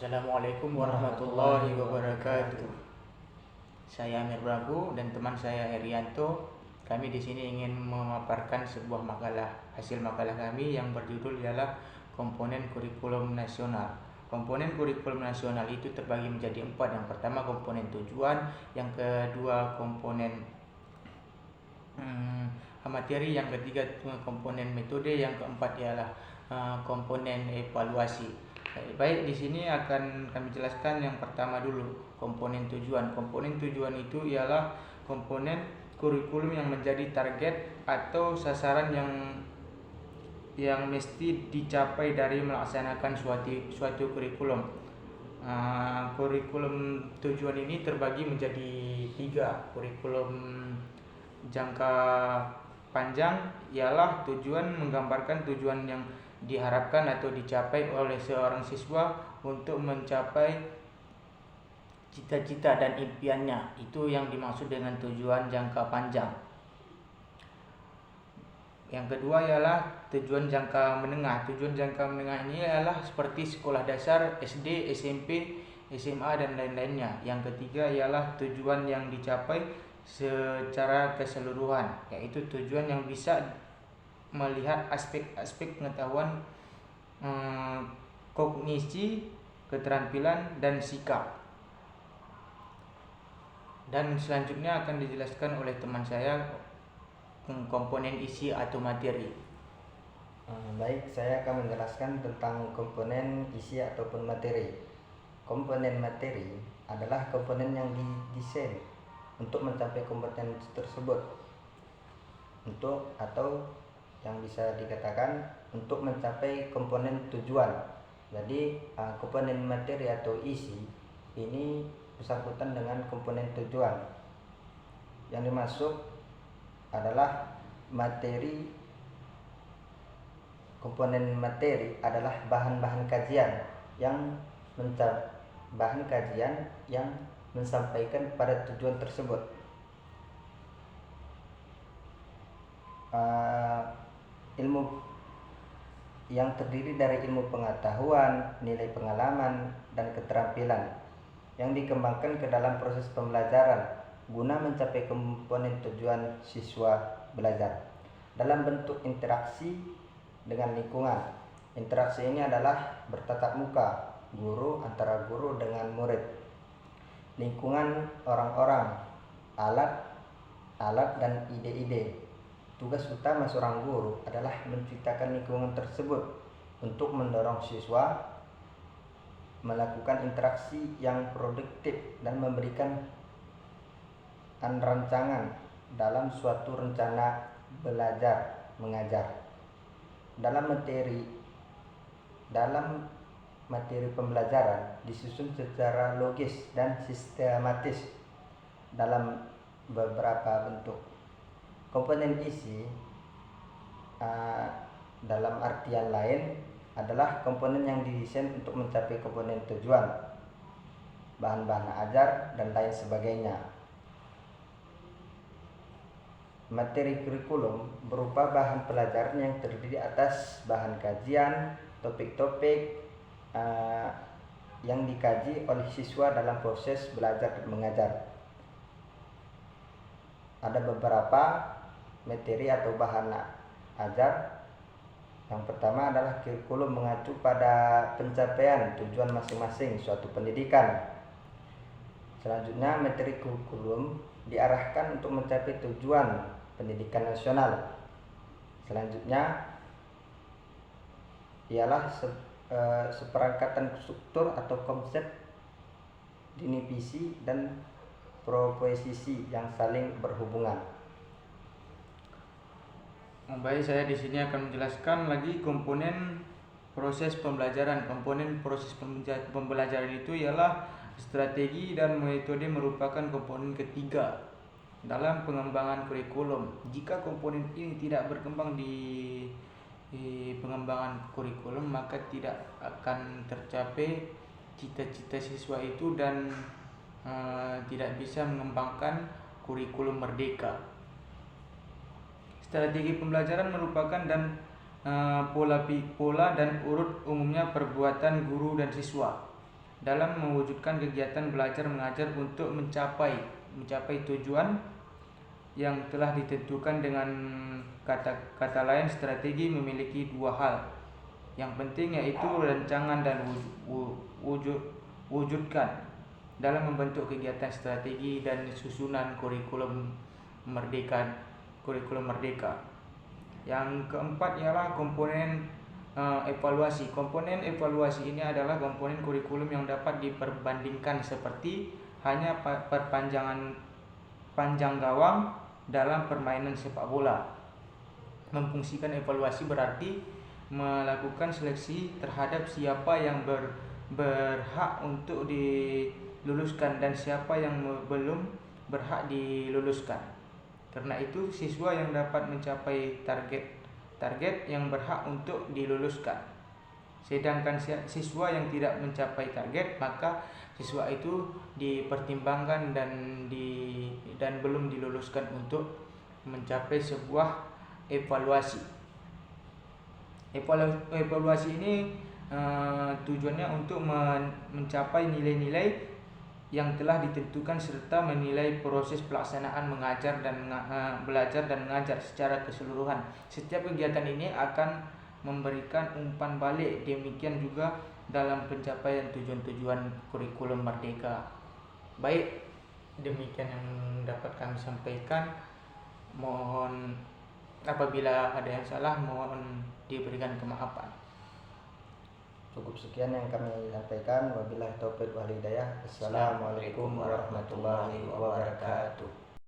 Assalamualaikum warahmatullahi wabarakatuh. Saya Amir Prabu dan teman saya Herianto. Kami di sini ingin memaparkan sebuah makalah. Hasil makalah kami yang berjudul ialah komponen kurikulum nasional. Komponen kurikulum nasional itu terbagi menjadi 4. Yang pertama komponen tujuan, yang kedua komponen materi, yang ketiga komponen metode, yang keempat ialah komponen evaluasi. Baik, di sini akan kami jelaskan yang pertama dulu, komponen tujuan. Komponen tujuan itu ialah komponen kurikulum yang menjadi target atau sasaran yang mesti dicapai dari melaksanakan suatu kurikulum. Kurikulum tujuan ini terbagi menjadi 3. Kurikulum jangka panjang ialah tujuan menggambarkan tujuan yang diharapkan atau dicapai oleh seorang siswa untuk mencapai cita-cita dan impiannya. Itu yang dimaksud dengan tujuan jangka panjang. Yang kedua ialah tujuan jangka menengah. Tujuan jangka menengah ini ialah seperti sekolah dasar, SD, SMP, SMA dan lain-lainnya. Yang ketiga ialah tujuan yang dicapai secara keseluruhan, yaitu tujuan yang bisa melihat aspek-aspek pengetahuan, kognisi, keterampilan, dan sikap. Dan selanjutnya akan dijelaskan oleh teman saya komponen isi atau materi. Baik, saya akan menjelaskan tentang komponen isi ataupun materi. Komponen materi adalah komponen yang didesain untuk mencapai komponen tersebut, atau yang bisa dikatakan untuk mencapai komponen tujuan. Jadi komponen materi atau isi ini bersangkutan dengan komponen tujuan. Yang dimaksud adalah materi. Komponen materi adalah bahan-bahan kajian yang menyampaikan pada tujuan tersebut. Ilmu yang terdiri dari ilmu pengetahuan, nilai pengalaman, dan keterampilan yang dikembangkan ke dalam proses pembelajaran guna mencapai komponen tujuan siswa belajar dalam bentuk interaksi dengan lingkungan. Interaksi ini adalah bertatap muka, guru antara guru dengan murid, lingkungan orang-orang, alat dan ide-ide. Tugas utama seorang guru adalah menciptakan lingkungan tersebut untuk mendorong siswa melakukan interaksi yang produktif dan memberikan rancangan dalam suatu rencana belajar mengajar. Dalam materi pembelajaran disusun secara logis dan sistematis dalam beberapa bentuk. Komponen isi dalam artian lain adalah komponen yang didesain untuk mencapai komponen tujuan, bahan-bahan ajar, dan lain sebagainya. Materi kurikulum berupa bahan pelajaran yang terdiri atas bahan kajian, topik-topik yang dikaji oleh siswa dalam proses belajar dan mengajar. Ada beberapa materi atau bahan ajar. Yang pertama adalah kurikulum mengacu pada pencapaian tujuan masing-masing suatu pendidikan. Selanjutnya, materi kurikulum diarahkan untuk mencapai tujuan pendidikan nasional. Selanjutnya ialah seperangkatan struktur atau konsep definisi dan proposisi yang saling berhubungan. Baik, saya di sini akan menjelaskan lagi komponen proses pembelajaran. Komponen proses pembelajaran itu ialah strategi dan metode, merupakan komponen ketiga dalam pengembangan kurikulum. Jika komponen ini tidak berkembang di pengembangan kurikulum, maka tidak akan tercapai cita-cita siswa itu dan tidak bisa mengembangkan kurikulum merdeka. Strategi pembelajaran merupakan pola dan urut umumnya perbuatan guru dan siswa. dalam mewujudkan kegiatan belajar mengajar untuk mencapai tujuan yang telah ditentukan. Dengan kata lain, strategi memiliki dua hal yang penting, yaitu rancangan dan wujudkan. Dalam membentuk kegiatan strategi dan susunan kurikulum merdeka. Yang keempat ialah komponen evaluasi. Komponen evaluasi ini adalah komponen kurikulum yang dapat diperbandingkan, seperti hanya panjang gawang dalam permainan sepak bola. Memfungsikan evaluasi berarti melakukan seleksi terhadap siapa yang berhak untuk diluluskan dan siapa yang belum berhak diluluskan. Karena itu, siswa yang dapat mencapai target yang berhak untuk diluluskan. Sedangkan siswa yang tidak mencapai target, maka siswa itu dipertimbangkan dan belum diluluskan untuk mencapai sebuah evaluasi. Evaluasi ini tujuannya untuk mencapai nilai-nilai yang telah ditentukan serta menilai proses pelaksanaan belajar dan mengajar secara keseluruhan. Setiap kegiatan ini akan memberikan umpan balik, demikian juga dalam pencapaian tujuan-tujuan kurikulum merdeka. Baik, demikian yang dapat kami sampaikan. Mohon apabila ada yang salah, mohon diberikan kemaafan. Cukup sekian yang kami sampaikan. Wabillahi taufiq wal hidayah. Assalamualaikum warahmatullahi wabarakatuh.